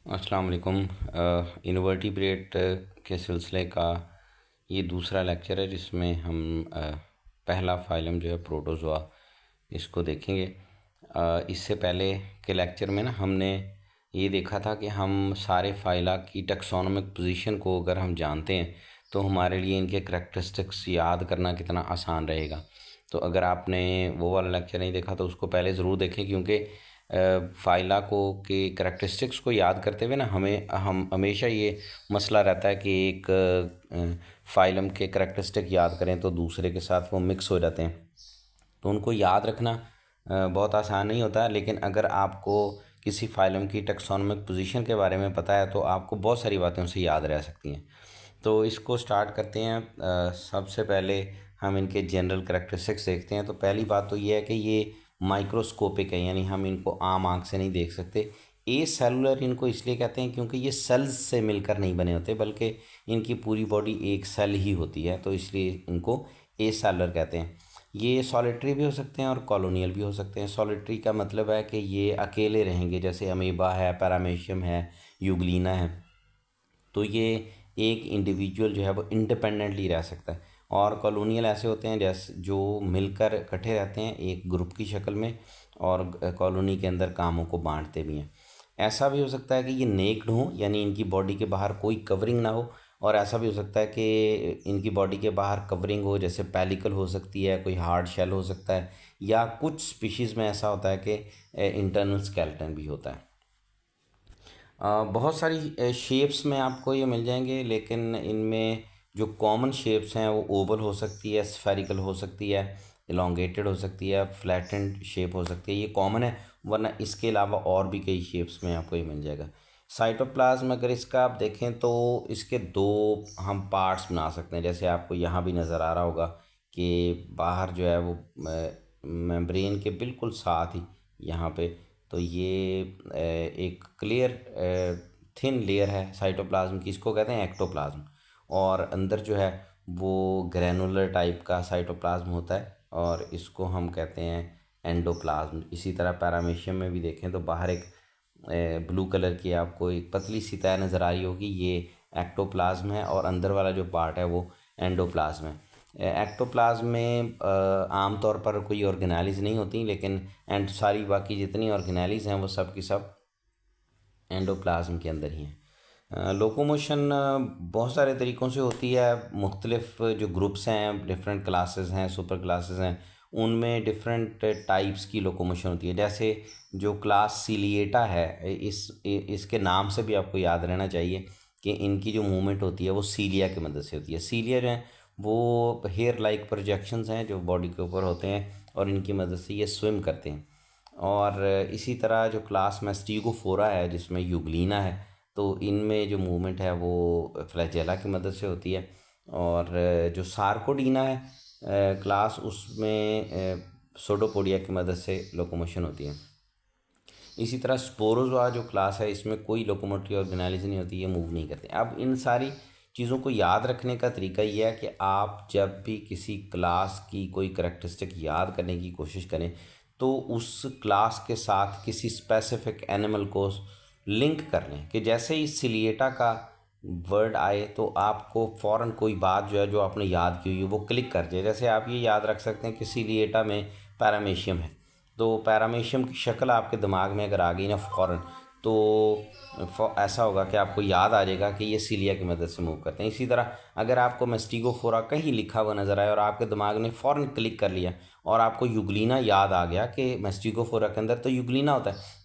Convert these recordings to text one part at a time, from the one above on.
अस्सलाम वालेकुम। इनवर्टिब्रेट के सिलसिले का ये दूसरा लेक्चर है जिसमें हम पहला फाइलम जो है प्रोटोज़ोआ इसको देखेंगे। इससे पहले के लेक्चर में ना हमने ये देखा था कि हम सारे फाइला की टैक्सोनॉमिक पोजीशन को अगर हम जानते हैं तो हमारे लिए इनके करैक्टरिस्टिक्स याद करना कितना आसान रहेगा। तो अगर आपने वो वाला लेक्चर नहीं देखा तो उसको पहले ज़रूर देखें, क्योंकि फाइला को के करैक्टरिस्टिक्स को याद करते हुए ना हम हमेशा ये मसला रहता है कि एक फाइलम के करैक्टरिस्टिक याद करें तो दूसरे के साथ वो मिक्स हो जाते हैं, तो उनको याद रखना बहुत आसान नहीं होता। लेकिन अगर आपको किसी फाइलम की टैक्सोनॉमिक पोजीशन के बारे में पता है तो आपको बहुत सारी बातें उनसे याद रह सकती हैं। तो इसको स्टार्ट करते हैं। सबसे पहले हम इनके जनरल करैक्टरिस्टिक्स देखते हैं। तो पहली बात तो ये है कि ये माइक्रोस्कोपिक है, यानी हम इनको आम आँख से नहीं देख सकते। ए सेलुलर इनको इसलिए कहते हैं क्योंकि ये सेल्स से मिलकर नहीं बने होते, बल्कि इनकी पूरी बॉडी एक सेल ही होती है, तो इसलिए इनको ए सेलुलर कहते हैं। ये सॉलिटरी भी हो सकते हैं और कॉलोनियल भी हो सकते हैं। सॉलिटरी का मतलब है कि ये अकेले रहेंगे, जैसे अमीबा है, पैरामेशियम है, यूग्लिना है। तो ये एक इंडिविजुअल जो है वो इंडिपेंडेंटली रह सकता है। और कॉलोनियल ऐसे होते हैं जैसे जो मिलकर इकट्ठे रहते हैं एक ग्रुप की शक्ल में, और कॉलोनी के अंदर कामों को बांटते भी हैं। ऐसा भी हो सकता है कि ये नेक्ड हो, यानी इनकी बॉडी के बाहर कोई कवरिंग ना हो। और ऐसा भी हो सकता है कि इनकी बॉडी के बाहर कवरिंग हो, जैसे पेलिकल हो सकती है, कोई हार्ड शेल हो सकता है, या कुछ स्पीशीज़ में ऐसा होता है कि इंटरनल स्केलेटन भी होता है। बहुत सारी शेप्स में आपको ये मिल जाएंगे, लेकिन इनमें जो कॉमन शेप्स हैं वो ओवल हो सकती है, स्फेरिकल हो सकती है, इलोंगेटेड हो सकती है, फ्लैटेंड शेप हो सकती है। ये कॉमन है, वरना इसके अलावा और भी कई शेप्स में आपको ये मिल जाएगा। साइटोप्लाज्म अगर इसका आप देखें तो इसके दो हम पार्ट्स बना सकते हैं। जैसे आपको यहाँ भी नज़र आ रहा होगा कि बाहर जो है वो मेम्ब्रेन के बिल्कुल साथ ही यहाँ पे, तो ये एक क्लियर थिन लेयर है साइटोप्लाज्म की, इसको कहते हैं एक्टोप्लाज्म। और अंदर जो है वो ग्रैनुलर टाइप का साइटोप्लाज्म होता है, और इसको हम कहते हैं एंडोप्लाज्म। इसी तरह पैरामेशियम में भी देखें तो बाहर एक ब्लू कलर की आपको एक पतली सी तय नज़र आ रही होगी, ये एक्टोप्लाज्म है, और अंदर वाला जो पार्ट है वो एंडोप्लाज्म है। एक्टोप्लाज्म में आमतौर पर कोई ऑर्गेनेलिज नहीं होती, लेकिन एंड सारी बाकी जितनी ऑर्गेनेलिज हैं वो सब की सब एंडोप्लाज्म के अंदर ही हैं। लोकोमोशन बहुत सारे तरीक़ों से होती है। मुख्तलिफ जो ग्रुप्स हैं, डिफरेंट क्लासेस हैं, सुपर क्लासेस हैं, उनमें डिफरेंट टाइप्स की लोकोमोशन होती है। जैसे जो क्लास सीलिएटा है, इसके नाम से भी आपको याद रहना चाहिए कि इनकी जो मूवमेंट होती है वो सीलिया की मदद से होती है। सीलिया जो है वो हेयर लाइक प्रोजेक्शंस हैं जो बॉडी के ऊपर होते हैं, और इनकी मदद से ये स्विम करते हैं। और इसी तरह जो क्लास मैस्टीगोफोरा है जिसमें यूग्लिना है, तो इनमें जो मूवमेंट है वो फ्लैजेला की मदद से होती है। और जो सार्कोडीना है क्लास, उसमें सोडोपोडिया की मदद से लोकोमोशन होती है। इसी तरह स्पोरोजोआ जो क्लास है, इसमें कोई लोकोमोटरी ऑर्गेनाइज नहीं होती, ये मूव नहीं करते। अब इन सारी चीज़ों को याद रखने का तरीका ये है कि आप जब भी किसी क्लास की कोई करैक्टरिस्टिक याद करने की कोशिश करें तो उस क्लास के साथ किसी स्पेसिफिक एनिमल को लिंक कर लें, कि जैसे ही सिलिएटा का वर्ड आए तो आपको फ़ौरन कोई बात जो है जो आपने याद की हुई है वो क्लिक कर जाए। जैसे आप ये याद रख सकते हैं कि सिलिएटा में पैरामेशियम है, तो पैरामेशियम की शक्ल आपके दिमाग में अगर आ गई ना फ़ौरन, तो ऐसा होगा कि आपको याद आ जाएगा कि ये सीलिया की मदद से मूव करते हैं। इसी तरह अगर आपको मेस्टिगोफोरा कहीं लिखा हुआ नज़र आए और आपके दिमाग ने फ़ौरन क्लिक कर लिया और आपको यूग्लिना याद आ गया कि मेस्टिगोफोरा के अंदर तो यूग्लिना होता है,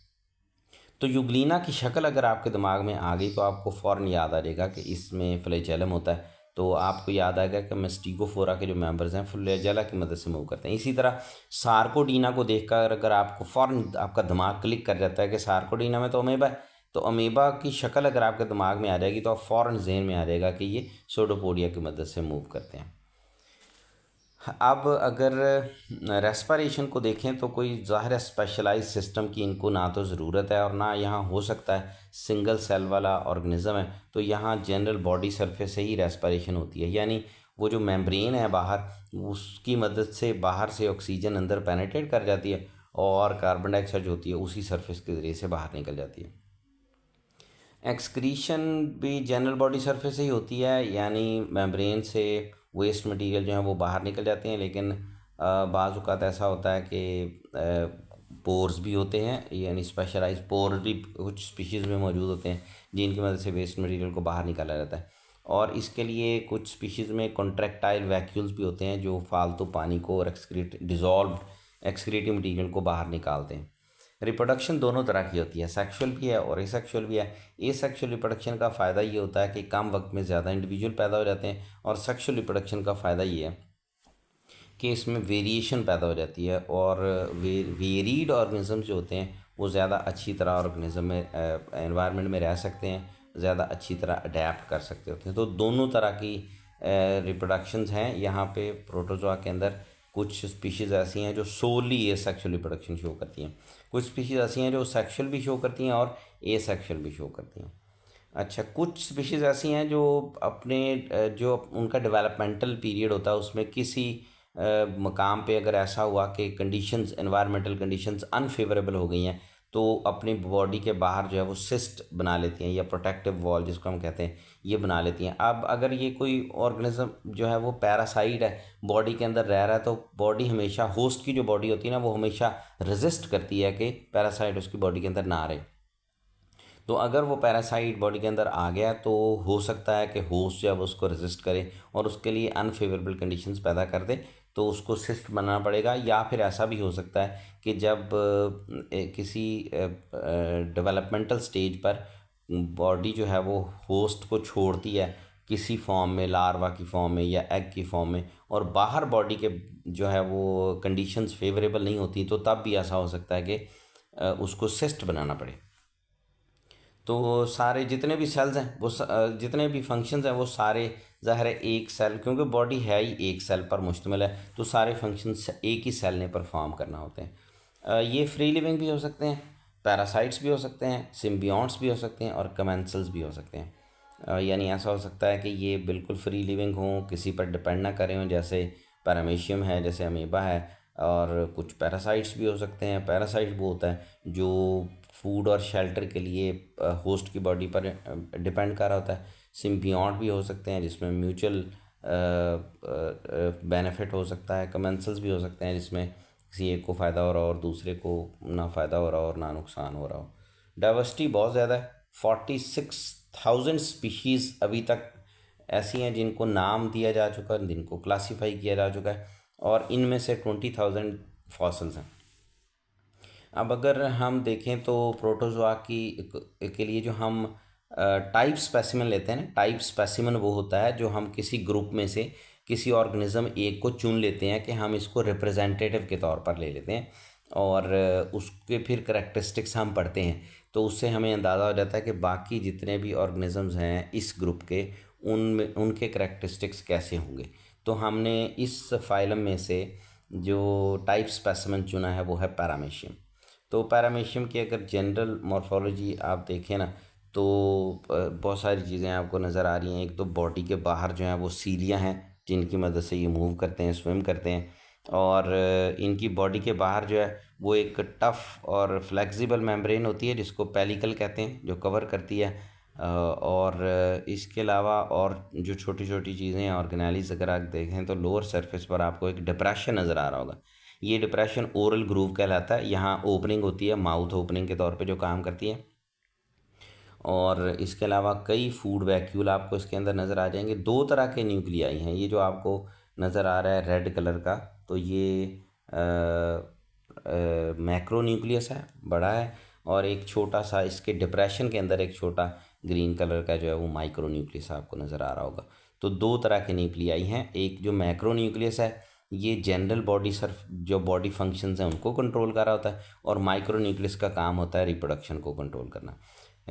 तो यूग्लिना की शक्ल अगर आपके दिमाग में आ गई तो आपको फ़ौरन याद आ जाएगा कि इसमें फ्लैजेलम होता है। तो आपको याद आएगा कि मेस्टिगोफोरा के जो मेंबर्स हैं फ्लैजेला की मदद से मूव करते हैं। इसी तरह सार्कोडीना को देखकर अगर आपको फ़ौरन आपका दिमाग क्लिक कर जाता है कि सार्कोडीना में तो अमीबा है, तो अमीबा की शक्ल अगर आपके दिमाग में आ जाएगी तो आप फ़ौरन जहन में आ जाएगा कि ये सोडोपोडिया की मदद से मूव करते हैं। अब अगर रेस्पिरेशन को देखें तो कोई ज़ाहिर स्पेशलाइज सिस्टम की इनको ना तो ज़रूरत है और ना यहाँ हो सकता है। सिंगल सेल वाला ऑर्गेनिज़म है, तो यहाँ जनरल बॉडी सरफेस से ही रेस्पिरेशन होती है, यानी वो जो मेम्ब्रेन है बाहर, उसकी मदद से बाहर से ऑक्सीजन अंदर पेनिट्रेट कर जाती है और कार्बन डाइऑक्साइड जो होती है उसी सरफेस के ज़रिए से बाहर निकल जाती है। एक्सक्रीशन भी जनरल बॉडी सरफेस से ही होती है, यानी मेम्ब्रेन से वेस्ट मटेरियल जो है वो बाहर निकल जाते हैं, लेकिन बाज़ औक़ात ऐसा होता है कि पोर्स भी होते हैं, यानी स्पेशलाइज पोर भी कुछ स्पीशीज़ में मौजूद होते हैं जिनकी मदद से वेस्ट मटेरियल को बाहर निकाला जाता है। और इसके लिए कुछ स्पीशीज़ में कॉन्ट्रैक्टाइल वैक्यूल्स भी होते हैं जो फालतू पानी को और डिज़ोल्व एक्सक्रीटिव मटेरियल को बाहर निकालते हैं। रिप्रोडक्शन दोनों तरह की होती है, सेक्सुअल भी है और एसेक्सुअल भी है। एसेक्सुअल रिप्रोडक्शन का फ़ायदा ये होता है कि कम वक्त में ज़्यादा इंडिविजुअल पैदा हो जाते हैं, और सेक्सुअल रिप्रोडक्शन का फ़ायदा ये है कि इसमें वेरिएशन पैदा हो जाती है, और वेरीड ऑर्गेनिज्म जो होते हैं वो ज़्यादा अच्छी तरह ऑर्गेनिज्म में एनवायरनमेंट में रह सकते हैं, ज़्यादा अच्छी तरह अडेप्ट कर सकते होते हैं। तो दोनों तरह की रिप्रोडक्शंस हैं यहाँ पे प्रोटोजोआ के अंदर। कुछ स्पीशीज़ ऐसी हैं जो सोली ए सेक्शुअल रिप्रोडक्शन शो करती हैं, कुछ स्पीशीज़ ऐसी हैं जो सेक्शुअल भी शो करती हैं और ए सेक्शुअल भी शो करती हैं। अच्छा, कुछ स्पीशीज़ ऐसी हैं जो अपने जो उनका डेवलपमेंटल पीरियड होता है उसमें किसी मकाम पे अगर ऐसा हुआ कि कंडीशंस एनवायरमेंटल कंडीशंस अनफेवरेबल हो गई हैं, तो अपनी बॉडी के बाहर जो है वो सिस्ट बना लेती हैं, या प्रोटेक्टिव वॉल जिसको हम कहते हैं ये बना लेती हैं। अब अगर ये कोई ऑर्गेनिज्म जो है वो पैरासाइट है, बॉडी के अंदर रह रहा है, तो बॉडी हमेशा, होस्ट की जो बॉडी होती है ना, वो हमेशा रेजिस्ट करती है कि पैरासाइट उसकी बॉडी के अंदर ना रहे। तो अगर वो पैरासाइट बॉडी के अंदर आ गया तो हो सकता है कि होस्ट जब उसको रेजिस्ट करे और उसके लिए अनफेवरेबल कंडीशंस पैदा कर दे, तो उसको सिस्ट बनाना पड़ेगा। या फिर ऐसा भी हो सकता है कि जब किसी डेवलपमेंटल स्टेज पर बॉडी जो है वो होस्ट को छोड़ती है किसी फॉर्म में, लार्वा की फॉर्म में या एग की फॉर्म में, और बाहर बॉडी के जो है वो कंडीशंस फेवरेबल नहीं होती, तो तब भी ऐसा हो सकता है कि उसको सिस्ट बनाना पड़े। तो सारे जितने भी सेल्स हैं वो जितने भी फंक्शंस हैं वो सारे, ज़ाहिर है एक सेल, क्योंकि बॉडी है ही एक सेल पर मुश्तमिल है, तो सारे फंक्शंस एक ही सेल ने परफॉर्म करना होते हैं। ये फ्री लिविंग भी हो सकते हैं, पैरासाइट्स भी हो सकते हैं, सिम्बियोट्स भी हो सकते हैं और कमेंसल्स भी हो सकते हैं। यानी ऐसा हो सकता है कि ये बिल्कुल फ्री लिविंग हों, किसी पर डिपेंड ना करें हों, जैसे पैरामीशियम है, जैसे अमीबा है। और कुछ पैरासाइट्स भी हो सकते हैं। पैरासाइट वो होता है जो फूड और शेल्टर के लिए होस्ट की बॉडी पर डिपेंड कर रहा होता है। सिम्बियोट भी हो सकते हैं जिसमें म्यूचुअल बेनिफिट हो सकता है। कमेंसल्स भी हो सकते हैं जिसमें किसी एक को फ़ायदा हो रहा हो और दूसरे को ना फ़ायदा हो रहा हो और ना नुकसान हो रहा हो। डाइवर्सिटी बहुत ज़्यादा है, 46,000 स्पीशीज़ अभी तक ऐसी हैं जिनको नाम दिया जा चुका है, जिनको क्लासीफाई किया जा चुका है, और इनमें से 20,000 फॉसिल्स हैं। अब अगर हम देखें तो प्रोटोजोआ के लिए जो हम टाइप स्पेसिमेन लेते हैं ना, टाइप स्पेसिमेन वो होता है जो हम किसी ग्रुप में से किसी ऑर्गेनिज्म एक को चुन लेते हैं कि हम इसको रिप्रेजेंटेटिव के तौर पर ले लेते हैं, और उसके फिर करेक्टरिस्टिक्स हम पढ़ते हैं, तो उससे हमें अंदाज़ा हो जाता है कि बाकी जितने भी ऑर्गेनिजम्स हैं इस ग्रुप के, उनमें उनके करेक्टरिस्टिक्स कैसे होंगे। तो हमने इस फाइलम में से जो टाइप स्पेसिमेन चुना है वो है पैरामीशियम। तो पैरामीशियम की अगर जनरल मॉर्फोलॉजी आप देखें ना, तो बहुत सारी चीज़ें आपको नज़र आ रही हैं। एक तो बॉडी के बाहर जो है वो सीलियाँ हैं जिनकी मदद से ये मूव करते हैं, स्विम करते हैं, और इनकी बॉडी के बाहर जो है वो एक टफ़ और फ्लेक्सिबल मेम्ब्रेन होती है जिसको पेलिकल कहते हैं, जो कवर करती है। और इसके अलावा और जो छोटी छोटी चीज़ें हैं ऑर्गेनाइज, अगर आप देखें तो लोअर सरफेस पर आपको एक डिप्रेशन नज़र आ रहा होगा। ये डिप्रेशन ओरल ग्रूव कहलाता है। यहाँ ओपनिंग होती है, माउथ ओपनिंग के तौर पे जो काम करती है। और इसके अलावा कई फूड वैक्यूल आपको इसके अंदर नज़र आ जाएंगे। दो तरह के न्यूक्लियाई हैं, ये जो आपको नज़र आ रहा है रेड कलर का, तो ये मैक्रो न्यूक्लियस है, बड़ा है, और एक छोटा सा इसके डिप्रेशन के अंदर एक छोटा ग्रीन कलर का जो है वो माइक्रो न्यूक्लियस आपको नज़र आ रहा होगा। तो दो तरह के न्यूक्लियाई हैं। एक जो मैक्रो न्यूक्लियस है ये जनरल बॉडी सर्फ जो बॉडी फंक्शंस हैं उनको कंट्रोल कर रहा होता है, और माइक्रो न्यूक्लियस का काम होता है रिप्रोडक्शन को कंट्रोल करना।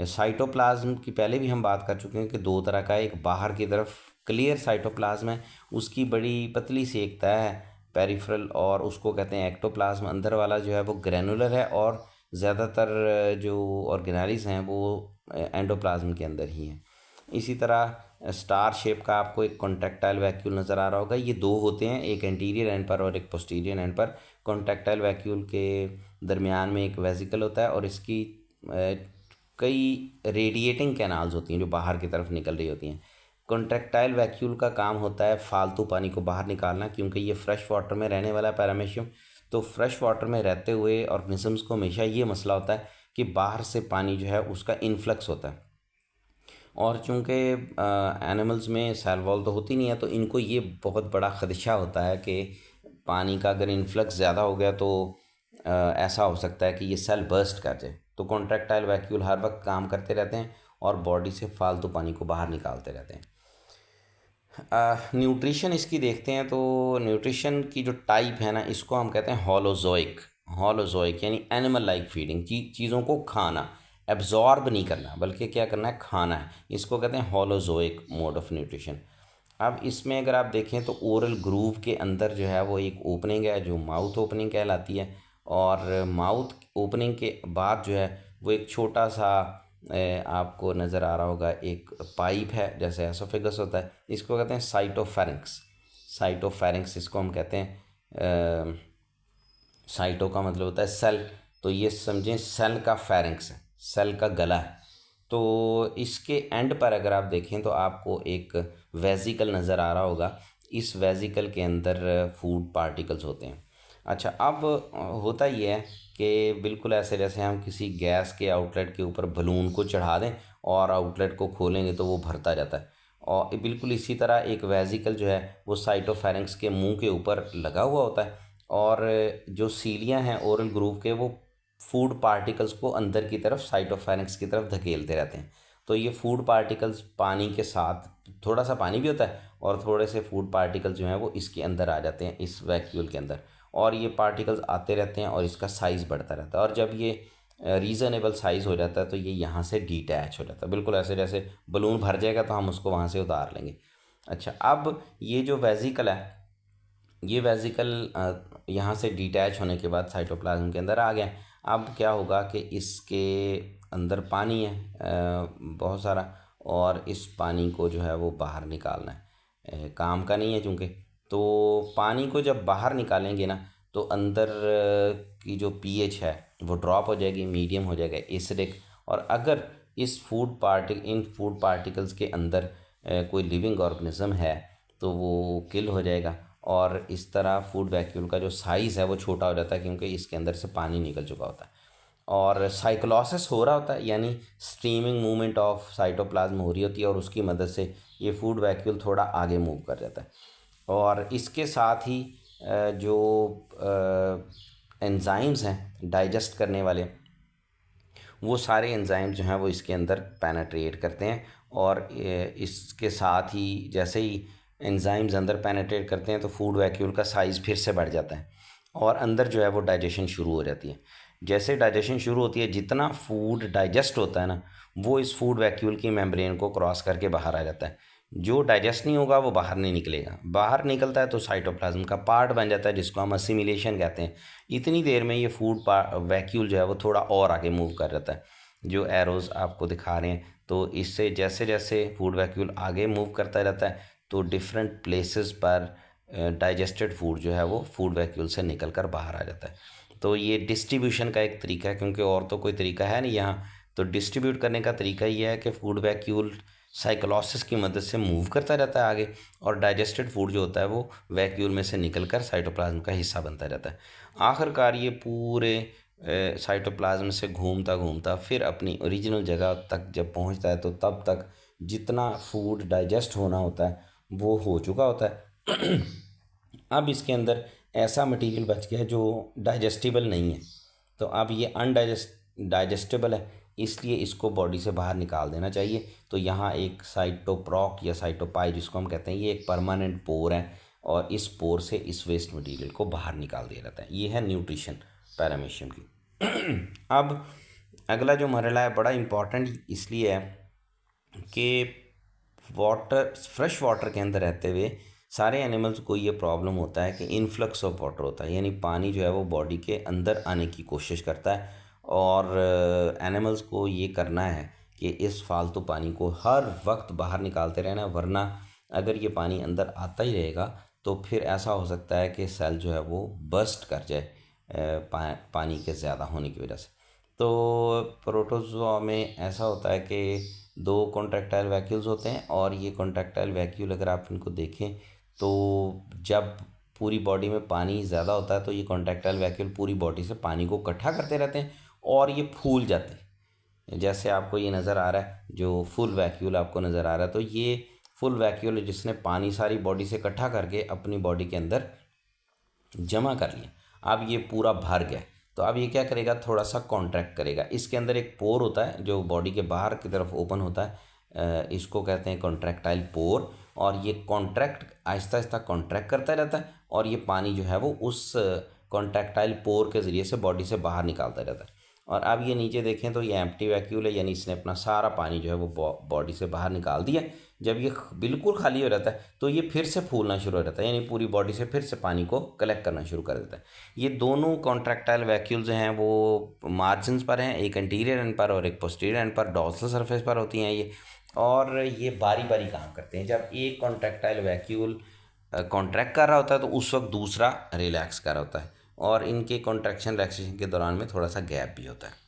साइटोप्लाज्म की पहले भी हम बात कर चुके हैं कि दो तरह का है। एक बाहर की तरफ क्लियर साइटोप्लाज्म है, उसकी बड़ी पतली सी एक तह है पेरिफेरल, और उसको कहते हैं एक्टोप्लाज्म। अंदर वाला जो है वो ग्रैनुलर है, और ज़्यादातर जो ऑर्गेनाइज हैं वो एंडोप्लाज्म के अंदर ही हैं। इसी तरह स्टार शेप का आपको एक कॉन्ट्रैक्टाइल वैक्यूल नज़र आ रहा होगा। ये दो होते हैं, एक एंटीरियर एंड पर और एक पोस्टीरियर एंड पर। कॉन्ट्रैक्टाइल वैक्यूल के दरमियान में एक वेसिकल होता है, और इसकी कई रेडिएटिंग कैनाल्स होती हैं जो बाहर की तरफ निकल रही होती हैं। कॉन्ट्रैक्टाइल वैक्यूल का काम होता है फालतू पानी को बाहर निकालना, क्योंकि ये फ्रेश वाटर में रहने वाला पैरामीशियम। तो फ्रेश वाटर में रहते हुए ऑर्गेनिजम्स को हमेशा ये मसला होता है कि बाहर से पानी जो है उसका इन्फ्लक्स होता है, और चूँकि एनिमल्स में सेल वॉल तो होती नहीं है, तो इनको ये बहुत बड़ा ख़दशा होता है कि पानी का अगर इन्फ्लक्स ज़्यादा हो गया तो ऐसा हो सकता है कि ये सेल बर्स्ट कर जाए। तो कॉन्ट्रैक्टाइल वैक्यूल हर वक्त काम करते रहते हैं और बॉडी से फालतू पानी को बाहर निकालते रहते हैं। न्यूट्रिशन इसकी देखते हैं, तो न्यूट्रिशन की जो टाइप है ना, इसको हम कहते हैं हॉलोजोइक। हॉलोजोइक यानी एनिमल लाइक फीडिंग, चीज़ों को खाना, एब्जॉर्ब नहीं करना बल्कि क्या करना है, खाना है। इसको कहते हैं हॉलोजोइक मोड ऑफ न्यूट्रिशन। अब इसमें अगर आप देखें तो ओरल ग्रूव के अंदर जो है वो एक ओपनिंग है जो माउथ ओपनिंग कहलाती है, और माउथ ओपनिंग के बाद जो है वो एक छोटा सा आपको नज़र आ रहा होगा एक पाइप है, जैसे एसोफेगस होता है, इसको कहते हैं साइटोफेरिंक्स। साइटोफेरिंक्स इसको हम कहते हैं। साइटो का मतलब होता है सेल, तो ये समझें सेल का फेरिंक्स है, सेल का गला है। तो इसके एंड पर अगर आप देखें तो आपको एक वेजिकल नज़र आ रहा होगा। इस वेजिकल के अंदर फूड पार्टिकल्स होते हैं। अच्छा, अब होता ये है कि बिल्कुल ऐसे जैसे हम किसी गैस के आउटलेट के ऊपर बलून को चढ़ा दें और आउटलेट को खोलेंगे तो वो भरता जाता है, और बिल्कुल इसी तरह एक वेजिकल जो है वो साइटोफेरिंक्स के मुंह के ऊपर लगा हुआ होता है, और जो सीलियाँ हैं ओरल ग्रूव के, वो फूड पार्टिकल्स को अंदर की तरफ साइटोफेरिंक्स की तरफ धकेलते रहते हैं। तो ये फूड पार्टिकल्स पानी के साथ, थोड़ा सा पानी भी होता है और थोड़े से फूड पार्टिकल्स जो हैं वो इसके अंदर आ जाते हैं, इस वैक्यूल के अंदर, और ये पार्टिकल्स आते रहते हैं और इसका साइज़ बढ़ता रहता है। और जब ये रीज़नेबल साइज़ हो जाता है तो ये यहाँ से डिटैच हो जाता है, बिल्कुल ऐसे जैसे बलून भर जाएगा तो हम उसको वहाँ से उतार लेंगे। अच्छा, अब ये जो वेजिकल है, ये वेजिकल यहाँ से डिटैच होने के बाद साइटोप्लाज्म के अंदर आ गया। अब क्या होगा कि इसके अंदर पानी है बहुत सारा, और इस पानी को जो है वो बाहर निकालना है, काम का नहीं है चूँकि। तो पानी को जब बाहर निकालेंगे ना, तो अंदर की जो पीएच है वो ड्रॉप हो जाएगी, मीडियम हो जाएगा एसिडिक। और अगर इन फूड पार्टिकल्स के अंदर कोई लिविंग ऑर्गेनिज्म है तो वो किल हो जाएगा, और इस तरह फूड वैक्यूल का जो साइज़ है वो छोटा हो जाता है, क्योंकि इसके अंदर से पानी निकल चुका होता है। और साइक्लोसिस हो रहा होता है, यानी स्ट्रीमिंग मूवमेंट ऑफ साइटोप्लाज्म हो रही होती है, और उसकी मदद से ये फूड वैक्यूल थोड़ा आगे मूव कर जाता है। और इसके साथ ही जो एंजाइम्स हैं डाइजेस्ट करने वाले, वो सारे एंजाइम जो हैं वो इसके अंदर पेनेट्रेट करते हैं, और इसके साथ ही जैसे ही एंजाइम्स अंदर पेनेट्रेट करते हैं तो फूड वैक्यूल का साइज़ फिर से बढ़ जाता है, और अंदर जो है वो डाइजेशन शुरू हो जाती है। जैसे डाइजेशन शुरू होती है, जितना फूड डाइजेस्ट होता है ना, वो इस फूड वैक्यूल की मेम्ब्रेन को क्रॉस करके बाहर आ जाता है। जो डाइजेस्ट नहीं होगा वो बाहर नहीं निकलेगा, बाहर निकलता है तो साइटोप्लाज्म का पार्ट बन जाता है, जिसको हम असिमिलेशन कहते हैं। इतनी देर में ये फूड वैक्यूल जो है वो थोड़ा और आगे मूव कर जाता है, जो एरोज़ आपको दिखा रहे हैं। तो इससे जैसे जैसे फूड वैक्यूल आगे मूव करता रहता है तो डिफरेंट प्लेसेस पर डाइजेस्टेड फूड जो है वो फूड वैक्यूल से निकल कर बाहर आ जाता है। तो ये डिस्ट्रीब्यूशन का एक तरीका है, क्योंकि और तो कोई तरीका है नहीं यहाँ। तो डिस्ट्रीब्यूट करने का तरीका ये है कि फूड वैक्यूल साइक्लोसिस की मदद से मूव करता रहता है आगे, और डाइजेस्टेड फूड जो होता है वो वैक्यूल में से निकलकर साइटोप्लाज्म का हिस्सा बनता रहता है। आखिरकार ये पूरे साइटोप्लाज्म से घूमता घूमता फिर अपनी ओरिजिनल जगह तक जब पहुंचता है, तो तब तक जितना फूड डाइजेस्ट होना होता है वो हो चुका होता है। अब इसके अंदर ऐसा मटेरियल बच गया जो डाइजेस्टिबल नहीं है, तो अब ये डाइजेस्टेबल है, इसलिए इसको बॉडी से बाहर निकाल देना चाहिए। तो यहाँ एक साइटोप्रोक या साइटोपाई जिसको हम कहते हैं, ये एक परमानेंट पोर है, और इस पोर से इस वेस्ट मटेरियल को बाहर निकाल दिया जाता है। ये है न्यूट्रिशन पैरामीशियम की। अब अगला जो मरहला है बड़ा इम्पॉर्टेंट इसलिए है कि वाटर, फ्रेश वाटर के अंदर रहते हुए सारे एनिमल्स को ये प्रॉब्लम होता है कि इन्फ्लक्स ऑफ वाटर होता है, यानी पानी जो है वो बॉडी के अंदर आने की कोशिश करता है, और एनिमल्स को ये करना है कि इस फालतू पानी को हर वक्त बाहर निकालते रहना, वरना अगर ये पानी अंदर आता ही रहेगा तो फिर ऐसा हो सकता है कि सेल जो है वो बर्स्ट कर जाए पानी के ज़्यादा होने की वजह से। तो प्रोटोजोआ में ऐसा होता है कि दो कॉन्ट्रैक्टाइल वैक्यूल्स होते हैं, और ये कॉन्ट्रैक्टाइल वैक्यूल अगर आप इनको देखें तो जब पूरी बॉडी में पानी ज़्यादा होता है तो ये कॉन्ट्रैक्टाइल वैक्यूल पूरी बॉडी से पानी को इकट्ठा करते रहते हैं और ये फूल जाते हैं। जैसे आपको ये नज़र आ रहा है, जो फुल वैक्यूल आपको नज़र आ रहा है, तो ये फुल वैक्यूल है जिसने पानी सारी बॉडी से इकट्ठा करके अपनी बॉडी के अंदर जमा कर लिया। अब ये पूरा भर गया, तो अब ये क्या करेगा, थोड़ा सा कॉन्ट्रैक्ट करेगा। इसके अंदर एक पोर होता है जो बॉडी के बाहर की तरफ ओपन होता है, इसको कहते हैं कॉन्ट्रैक्टाइल पोर, और ये कॉन्ट्रैक्ट आहिस्ता आहिस्ता कॉन्ट्रैक्ट करता रहता है और ये पानी जो है वो उस कॉन्ट्रैक्टाइल पोर के ज़रिए से बॉडी से बाहर निकालता रहता है। और अब ये नीचे देखें तो ये एम्प्टी वैक्यूल है, यानी इसने अपना सारा पानी जो है वो बॉडी से बाहर निकाल दिया। जब ये बिल्कुल खाली हो जाता है तो ये फिर से फूलना शुरू हो जाता है, यानी पूरी बॉडी से फिर से पानी को कलेक्ट करना शुरू कर देता है। ये दोनों कॉन्ट्रैक्टाइल वैक्यूल्स हैं वो मार्जिन्स पर हैं, एक एंटीरियर एंड पर और एक पोस्टीरियर एंड पर, डॉर्सल सरफेस पर होती हैं ये, और ये बारी बारी काम करते हैं। जब एक कॉन्ट्रैक्टाइल वैक्यूल कॉन्ट्रैक्ट कर रहा होता है तो उस वक्त दूसरा रिलैक्स कर रहा होता है, और इनके कॉन्ट्रैक्शन रिलैक्सेशन के दौरान में थोड़ा सा गैप भी होता है।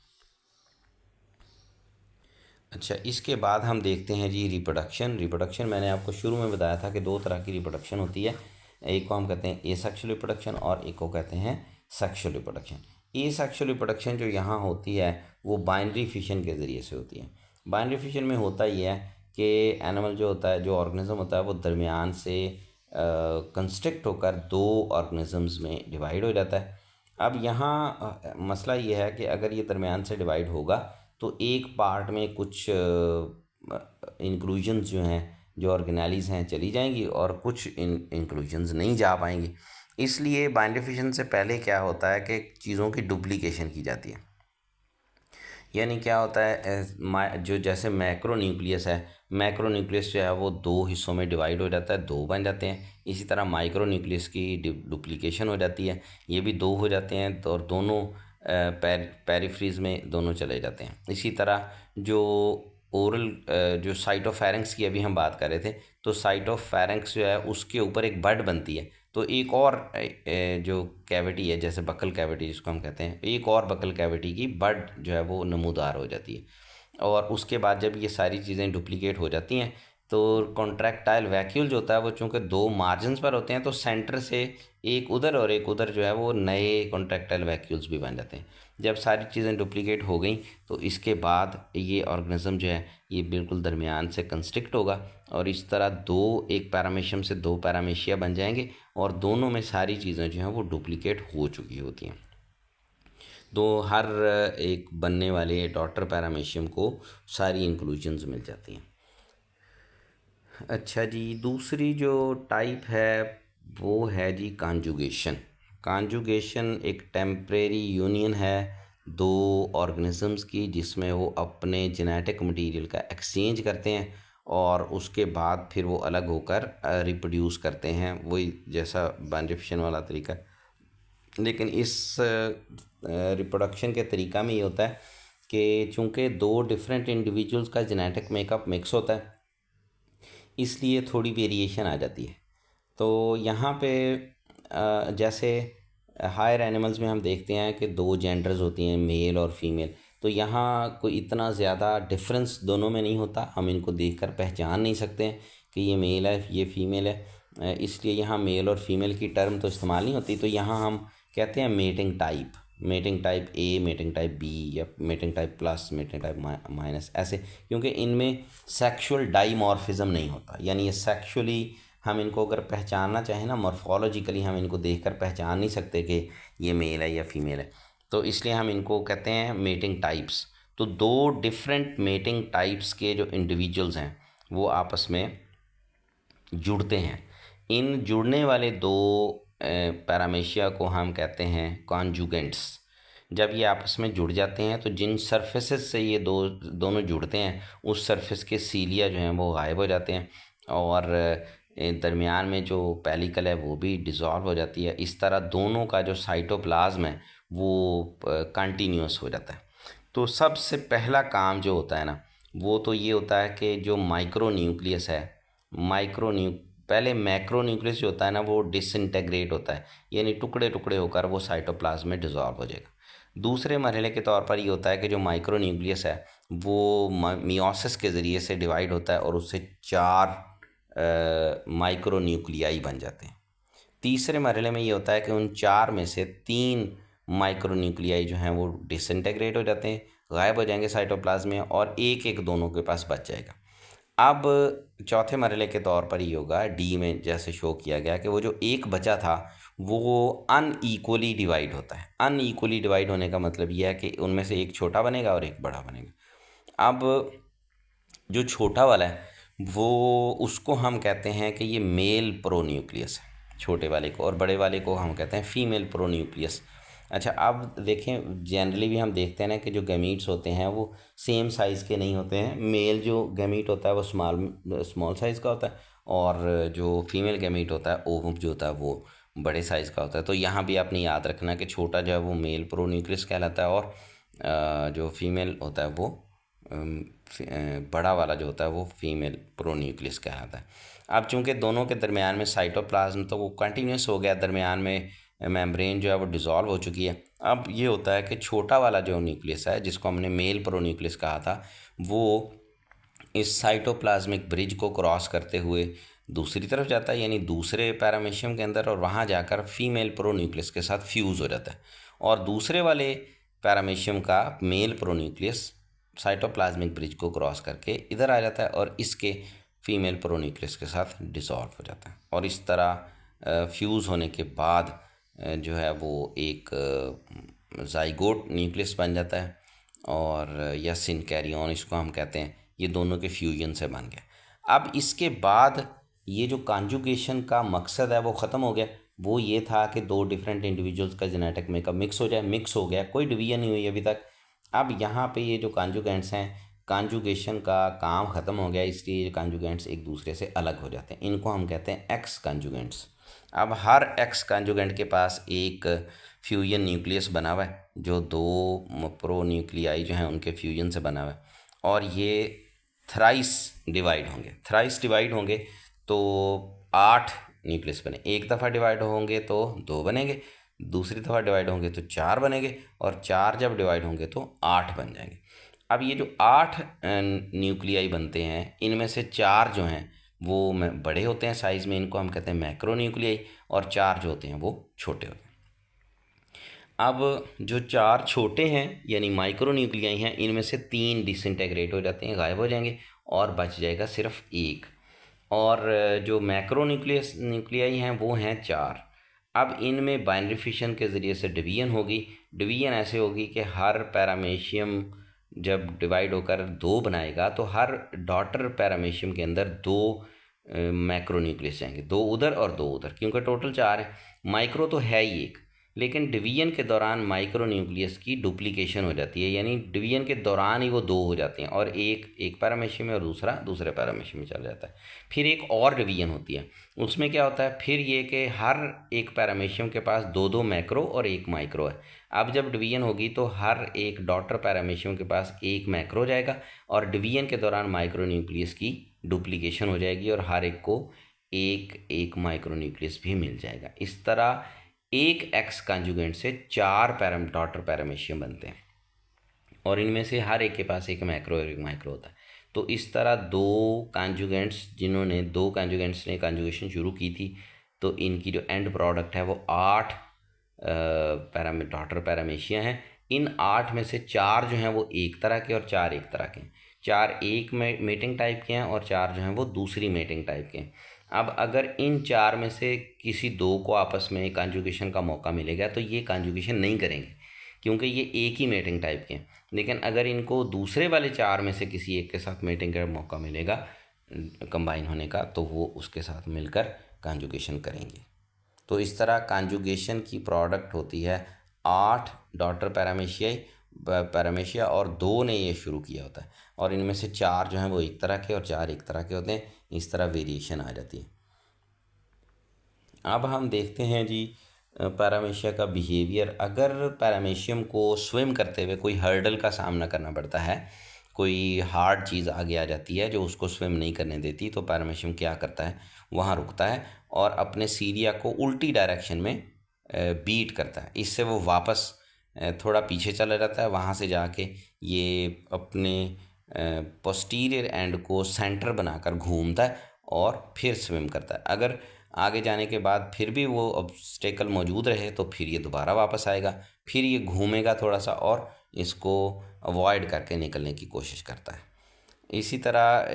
अच्छा, इसके बाद हम देखते हैं जी रिप्रोडक्शन। रिप्रोडक्शन मैंने आपको शुरू में बताया था कि दो तरह की रिप्रोडक्शन होती है, एक को हम कहते हैं एसेक्सुअल रिप्रोडक्शन और एक को कहते हैं सेक्सुअल रिप्रोडक्शन। एसेक्सुअल रिप्रोडक्शन जो यहाँ होती है वो बाइनरी फिशन के ज़रिए से होती है। बाइनरी फिशन में होता ही है कि एनिमल जो होता है, जो ऑर्गेनिज्म होता है, वो दरमियान से कंस्ट्रक्ट होकर दो ऑर्गेनिजम्स में डिवाइड हो जाता है। अब यहाँ मसला ये है कि अगर ये दरमियान से डिवाइड होगा तो एक पार्ट में कुछ इंक्लूजन्स जो हैं, जो ऑर्गेनाइज हैं, चली जाएंगी और कुछ इंक्लूजन्स नहीं जा पाएंगी। इसलिए बाइनरी फिशन से पहले क्या होता है कि चीज़ों की डुप्लीकेशन की जाती है। यानी क्या होता है, जो जैसे मैक्रो न्यूक्लियस है, मैक्रो न्यूक्लियस जो है वो दो हिस्सों में डिवाइड हो जाता है, दो बन जाते हैं। इसी तरह माइक्रो न्यूक्लियस की डुप्लीकेशन हो जाती है, ये भी दो हो जाते हैं, तो और दोनों पेरिफ्रीज में दोनों चले जाते हैं। इसी तरह जो ओरल जो साइटोफेरेंक्स की अभी हम बात कर रहे थे, तो साइटोफेरेंक्स जो है उसके ऊपर एक बड बनती है, तो एक और जो कैविटी है, जैसे बकल कैविटी जिसको हम कहते हैं, एक और बकल कैविटी की बड जो है वो नमूदार हो जाती है। और उसके बाद जब ये सारी चीज़ें डुप्लीकेट हो जाती हैं तो कॉन्ट्रैक्टाइल वैक्यूल जो होता है वो चूँकि दो मार्जिन्स पर होते हैं, तो सेंटर से एक उधर और एक उधर जो है वो नए कॉन्ट्रैक्टाइल वैक्यूल्स भी बन जाते हैं। जब सारी चीज़ें डुप्लीकेट हो गई तो इसके बाद ये ऑर्गेनिज्म जो है ये बिल्कुल दरमियान से कंस्ट्रिक्ट होगा, और इस तरह दो, एक पैरामीशियम से दो पैरामीशिया बन जाएंगे, और दोनों में सारी चीज़ें जो हैं वो डुप्लीकेट हो चुकी होती हैं। तो हर एक बनने वाले डॉटर पैरामीशियम को सारी इंक्लूजन्स मिल जाती हैं। अच्छा जी, दूसरी जो टाइप है वो है जी कॉन्जुगेशन। कॉन्जुगेशन एक टेम्परेरी यूनियन है दो ऑर्गेनिजम्स की, जिसमें वो अपने जेनेटिक मटेरियल का एक्सचेंज करते हैं और उसके बाद फिर वो अलग होकर रिप्रोड्यूस करते हैं, वही जैसा बाइनरी फिशन वाला तरीका। लेकिन इस रिप्रोडक्शन के तरीका में ये होता है कि चूँकि दो डिफरेंट इंडिविजुअल्स का जेनेटिक मेकअप मिक्स होता है, इसलिए थोड़ी वेरिएशन आ जाती है। तो यहाँ पे जैसे हायर एनिमल्स में हम देखते हैं कि दो जेंडर्स होती हैं, मेल और फीमेल, तो यहाँ कोई इतना ज़्यादा डिफरेंस दोनों में नहीं होता, हम इनको देखकर पहचान नहीं सकते हैं कि ये मेल है ये फीमेल है, इसलिए यहाँ मेल और फीमेल की टर्म तो इस्तेमाल नहीं होती। तो यहाँ हम कहते हैं mating type, mating type A, mating type B, या mating type plus, mating type minus, ऐसे, क्योंकि इनमें सेक्सुअल डाइमॉर्फिज्म नहीं होता। यानी ये सेक्सुअली हम इनको अगर पहचानना चाहें ना, मॉर्फोलॉजिकली हम इनको देखकर पहचान नहीं सकते कि ये मेल है या फीमेल है, तो इसलिए हम इनको कहते हैं मेटिंग टाइप्स। तो दो डिफरेंट मेटिंग टाइप्स के जो इंडिविजुअल्स हैं वो आपस में जुड़ते हैं। इन जुड़ने वाले दो पैरामीशिया को हम कहते हैं कॉन्जुगेंट्स। जब ये आपस में जुड़ जाते हैं तो जिन सरफेसेस से ये दोनों जुड़ते हैं उस सरफेस के सीलिया जो हैं वो गायब हो जाते हैं, और दरमियान में जो पेलिकल है वो भी डिज़ोल्व हो जाती है। इस तरह दोनों का जो साइटोप्लाज्म है वो कंटिन्यूस हो जाता है। तो सबसे पहला काम जो होता है ना, वो तो ये होता है कि जो माइक्रो न्यूक्लियस है, पहले मैक्रो न्यूक्लियस जो होता है ना वो डिसइंटेग्रेट होता है, यानी टुकड़े टुकड़े होकर वो साइटोप्लाज्म में डिज़ोल्व हो जाएगा। दूसरे मरहले के तौर पर ये होता है कि जो माइक्रो न्यूक्लियस है वो मियोसिस के ज़रिए से डिवाइड होता है और उससे 4 माइक्रो न्यूक्लियाई बन जाते हैं। तीसरे मरहले में ये होता है कि उन 4 में से 3 माइक्रो न्यूक्लियाई जो हैं वो डिसइंटेग्रेट हो जाते हैं, गायब हो जाएंगे साइटोप्लाज्म में, और एक एक दोनों के पास बच जाएगा। अब चौथे मरहले के तौर पर ये होगा, डी में जैसे शो किया गया कि वो जो एक बचा था वो अनईक्वली डिवाइड होता है। अनईक्वली डिवाइड होने का मतलब ये है कि उनमें से एक छोटा बनेगा और एक बड़ा बनेगा। अब जो छोटा वाला है वो उसको हम कहते हैं कि ये मेल प्रोन्यूक्लियस है छोटे वाले को, और बड़े वाले को हम कहते हैं फीमेल प्रोन्यूक्लियस। अच्छा, अब देखें जनरली भी हम देखते हैं ना कि जो गैमीट्स होते हैं वो सेम साइज़ के नहीं होते हैं। मेल जो गैमीट होता है वो स्मॉल साइज़ का होता है, और जो फीमेल गैमीट होता है ओवम जो होता है वो बड़े साइज़ का होता है। तो यहाँ भी आपने याद रखना कि छोटा जो है वो मेल प्रोन्यूक्लियस कहलाता है, और जो फीमेल होता है वो बड़ा वाला जो होता है वो फीमेल प्रोन्यूक्लियस कहलाता है। अब चूंकि दोनों के दरमियान में साइटोप्लाज्म तो वो कंटिन्यूस हो गया, दरमियान में मेम्ब्रेन जो है वो डिज़ोल्व हो चुकी है। अब ये होता है कि छोटा वाला जो न्यूक्लियस है जिसको हमने मेल प्रोन्यूक्लियस कहा था वो इस साइटोप्लाज्मिक ब्रिज को क्रॉस करते हुए दूसरी तरफ जाता है, यानी दूसरे पैरामीशियम के अंदर, और वहाँ जाकर फीमेल प्रोन्यूक्लियस के साथ फ्यूज़ हो जाता है। और दूसरे वाले पैरामीशियम का मेल प्रोन्यूक्लियस साइटोप्लाज्मिक ब्रिज को क्रॉस करके इधर आ जाता है और इसके फीमेल प्रोन्यूक्लियस के साथ डिसॉल्व हो जाता है। और इस तरह फ्यूज़ होने के बाद जो है वो एक जाइगोट न्यूक्लियस बन जाता है, और या सिनकैरियन इसको हम कहते हैं। ये दोनों के फ्यूजन से बन गया। अब इसके बाद ये जो कॉन्जुगेशन का मकसद है वो ख़त्म हो गया। वो ये था कि दो डिफरेंट इंडिविजुअल्स का जेनेटिक मेकअप मिक्स हो जाए, मिक्स हो गया, कोई डिवीजन नहीं हुई अभी तक। अब यहाँ पे ये जो कॉन्जुगेंट्स हैं, कॉन्जुगेशन का काम ख़त्म हो गया, इसलिए ये कॉन्जुगेंट्स एक दूसरे से अलग हो जाते हैं। इनको हम कहते हैं एक्स कॉन्जुगेंट्स। अब हर एक्स कॉन्जुगेंट के पास एक फ्यूजन न्यूक्लियस बना हुआ है जो दो प्रो न्यूक्लियाई जो हैं उनके फ्यूजन से बना हुआ है, और ये थ्राइस डिवाइड होंगे तो 8 न्यूक्लियस बने। एक दफ़ा डिवाइड होंगे तो 2 बनेंगे, दूसरी दफ़ा डिवाइड होंगे तो 4 बनेंगे, और 4 जब डिवाइड होंगे तो 8 बन जाएंगे। अब ये जो 8 न्यूक्लियाई बनते हैं इनमें से 4 जो हैं वो बड़े होते हैं साइज़ में, इनको हम कहते हैं मैक्रो न्यूक्लियाई, और 4 जो होते हैं वो छोटे होते हैं। अब जो 4 छोटे हैं यानी माइक्रो न्यूक्लियाई हैं, इनमें से 3 डिसइंटेग्रेट हो जाते हैं, गायब हो जाएंगे, और बच जाएगा सिर्फ एक। और जो मैक्रो न्यूक्लियाई हैं वो हैं 4। अब इनमें बाइनरी फिशन के ज़रिए से डिवीजन होगी। डिवीजन ऐसे होगी कि हर पैरामीशियम जब डिवाइड होकर 2 बनाएगा तो हर डॉटर पैरामीशियम के अंदर 2 मैक्रो न्यूक्लियस जाएंगे, 2 उधर और 2 उधर, क्योंकि टोटल 4 है। माइक्रो तो है ही एक, लेकिन डिवीजन के दौरान माइक्रो न्यूक्लियस की डुप्लीकेशन हो जाती है, यानी डिवीजन के दौरान ही वो 2 हो जाते हैं, और एक पैरामीशियम में और दूसरा दूसरे पैरामीशियम में चल जाता है। फिर एक और डिवीजन होती है, उसमें क्या होता है फिर ये कि हर एक पैरामीशियम के पास 2 मैक्रो और एक माइक्रो है। अब जब डिवीजन होगी तो हर एक डॉटर पैरामीशियम के पास एक मैक्रो जाएगा, और डिवीजन के दौरान माइक्रो न्यूक्लियस की डुप्लीकेशन हो जाएगी, और हर एक को एक माइक्रो न्यूक्लियस भी मिल जाएगा। इस तरह एक एक्स कॉन्जुगेंट से 4 डॉटर पैरामीशियम बनते हैं, और इनमें से हर एक के पास एक मैक्रो और एक माइक्रो होता है। तो इस तरह दो कॉन्जुगेंट्स ने कॉन्जुगेशन शुरू की थी, तो इनकी जो एंड प्रोडक्ट है वो 8 डॉटर पैरामीशिया हैं। इन 8 में से 4 जो हैं वो एक तरह के और 4 एक तरह के हैं। 4 एक मेटिंग टाइप के हैं और 4 जो हैं वो दूसरी मेटिंग टाइप के हैं। अब अगर इन 4 में से किसी 2 को आपस में कॉन्जुगेशन का मौका मिलेगा तो ये कॉन्जुगेशन नहीं करेंगे, क्योंकि ये एक ही मेटिंग टाइप के हैं। लेकिन अगर इनको दूसरे वाले 4 में से किसी एक के साथ मेटिंग का मौका मिलेगा कंबाइन होने का, तो वो उसके साथ मिलकर कॉन्जुगेशन करेंगे। तो इस तरह कॉन्जुगेशन की प्रोडक्ट होती है 8 डॉटर पैरामीशिया, और 2 ने ये शुरू किया होता है, और इनमें से 4 जो हैं वो एक तरह के और 4 एक तरह के होते हैं। इस तरह वेरिएशन आ जाती है। अब हम देखते हैं जी पैरामीशिया का बिहेवियर। अगर पैरामीशियम को स्विम करते हुए कोई हर्डल का सामना करना पड़ता है, कोई हार्ड चीज़ आगे आ जाती है जो उसको स्विम नहीं करने देती, तो पैरामीशियम क्या करता है, वहाँ रुकता है और अपने सीरिया को उल्टी डायरेक्शन में बीट करता है। इससे वो वापस थोड़ा पीछे चला जाता है, वहाँ से जाके ये अपने पोस्टीरियर एंड को सेंटर बनाकर घूमता है और फिर स्विम करता है। अगर आगे जाने के बाद फिर भी वो ऑब्स्टेकल मौजूद रहे तो फिर ये दोबारा वापस आएगा, फिर ये घूमेगा थोड़ा सा और इसको अवॉइड करके निकलने की कोशिश करता है। इसी तरह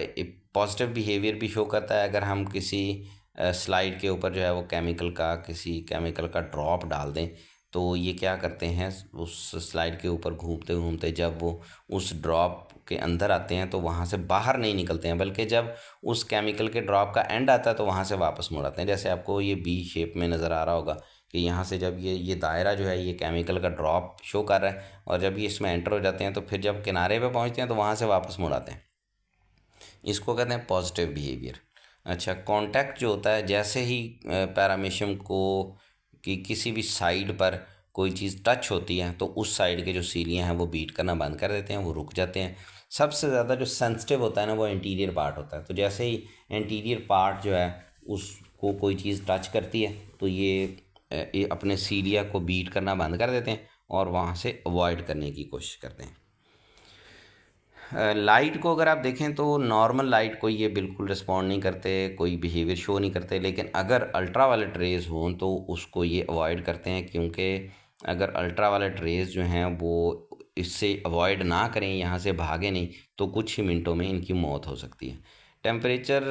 पॉजिटिव बिहेवियर भी शो करता है। अगर हम किसी स्लाइड के ऊपर जो है वो किसी केमिकल का ड्रॉप डाल दें तो ये क्या करते हैं, उस स्लाइड के ऊपर घूमते घूमते जब वो उस ड्रॉप के अंदर आते हैं तो वहाँ से बाहर नहीं निकलते हैं, बल्कि जब उस केमिकल के ड्रॉप का एंड आता है तो वहाँ से वापस मुड़ आते हैं। जैसे आपको ये बी शेप में नज़र आ रहा होगा कि यहाँ से जब ये दायरा जो है ये केमिकल का ड्रॉप शो कर रहा है, और जब ये इसमें एंटर हो जाते हैं तो फिर जब किनारे पे पहुँचते हैं तो वहाँ से वापस मुड़ आते हैं। इसको कहते हैं पॉजिटिव बिहेवियर। अच्छा, कांटेक्ट जो होता है, जैसे ही पैरामीशियम को कि किसी भी साइड पर कोई चीज़ टच होती है तो उस साइड के जो सीलियाँ हैं वो बीट करना बंद कर देते हैं, वो रुक जाते हैं। सबसे ज़्यादा जो सेंसिटिव होता है ना वो इंटीरियर पार्ट होता है, तो जैसे ही इंटीरियर पार्ट जो है उसको कोई चीज़ टच करती है तो ये अपने सीलिया को बीट करना बंद कर देते हैं और वहाँ से अवॉइड करने की कोशिश करते हैं। लाइट को अगर आप देखें तो नॉर्मल लाइट को ये बिल्कुल रिस्पॉन्ड नहीं करते, कोई बिहेवियर शो नहीं करते, लेकिन अगर अल्ट्रा वायलेट रेज़ हों तो उसको ये अवॉइड करते हैं, क्योंकि अगर अल्ट्रा वायलेट रेज़ जो हैं वो इससे अवॉइड ना करें, यहाँ से भागे नहीं, तो कुछ ही मिनटों में इनकी मौत हो सकती है। टेम्परेचर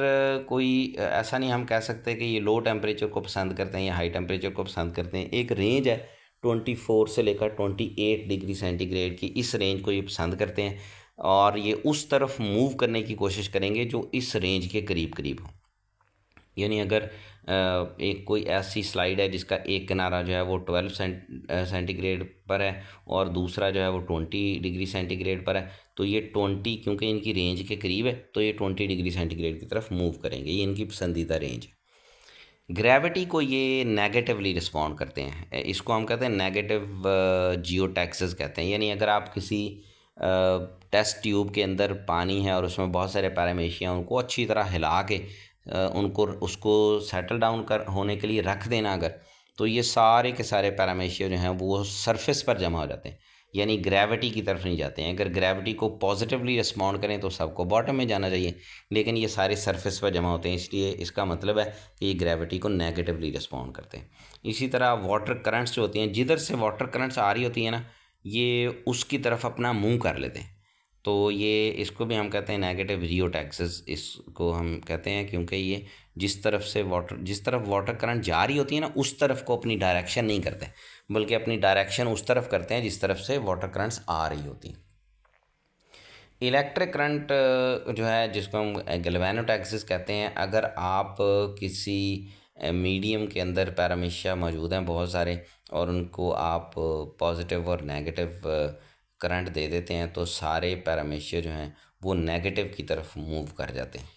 कोई ऐसा नहीं हम कह सकते कि ये लो टेम्परेचर को पसंद करते हैं या हाई टेम्परेचर को पसंद करते हैं। एक रेंज है 24 से लेकर 28 डिग्री सेंटीग्रेड की, इस रेंज को ये पसंद करते हैं और ये उस तरफ मूव करने की कोशिश करेंगे जो इस रेंज के करीब करीब हो। यानी अगर एक कोई ऐसी स्लाइड है जिसका एक किनारा जो है वो 12 सेंटीग्रेड पर है और दूसरा जो है वो 20 डिग्री सेंटीग्रेड पर है, तो ये 20, क्योंकि इनकी रेंज के करीब है तो ये 20 डिग्री सेंटीग्रेड की तरफ मूव करेंगे, ये इनकी पसंदीदा रेंज है। ग्रेविटी को ये नेगेटिवली रिस्पॉन्ड करते हैं, इसको हम कहते हैं नेगेटिव जियोटैक्सेस कहते हैं। यानी अगर आप किसी टेस्ट ट्यूब के अंदर पानी है और उसमें बहुत सारे पैरामीशिया, उनको अच्छी तरह हिला के उनको उसको सेटल डाउन कर होने के लिए रख देना अगर, तो ये सारे के सारे पैरामीशिया जो हैं वो सरफेस पर जमा हो जाते हैं, यानी ग्रेविटी की तरफ नहीं जाते हैं। अगर ग्रेविटी को पॉजिटिवली रिस्पॉन्ड करें तो सबको बॉटम में जाना चाहिए, लेकिन ये सारे सरफेस पर जमा होते हैं, इसलिए इसका मतलब है कि ये ग्रेविटी को नेगेटिवली रिस्पॉन्ड करते हैं। इसी तरह वाटर करंट्स जो होती हैं, जिधर से वाटर करंट्स आ रही होती हैं ना, ये उसकी तरफ अपना मुंह कर लेते हैं, तो ये इसको भी हम कहते हैं नेगेटिव रियोटैक्सेस इसको हम कहते हैं, क्योंकि ये जिस तरफ वाटर करंट जा रही होती है ना उस तरफ को अपनी डायरेक्शन नहीं करते, बल्कि अपनी डायरेक्शन उस तरफ करते हैं जिस तरफ से वाटर करंट्स आ रही होती हैं। इलेक्ट्रिक करंट जो है जिसको हम गैल्वेनोटैक्सिस कहते हैं, अगर आप किसी मीडियम के अंदर पैरामीशिया मौजूद हैं बहुत सारे और उनको आप पॉजिटिव और नेगेटिव करंट दे देते हैं तो सारे पैरामीशिया जो हैं वो नेगेटिव की तरफ मूव कर जाते हैं।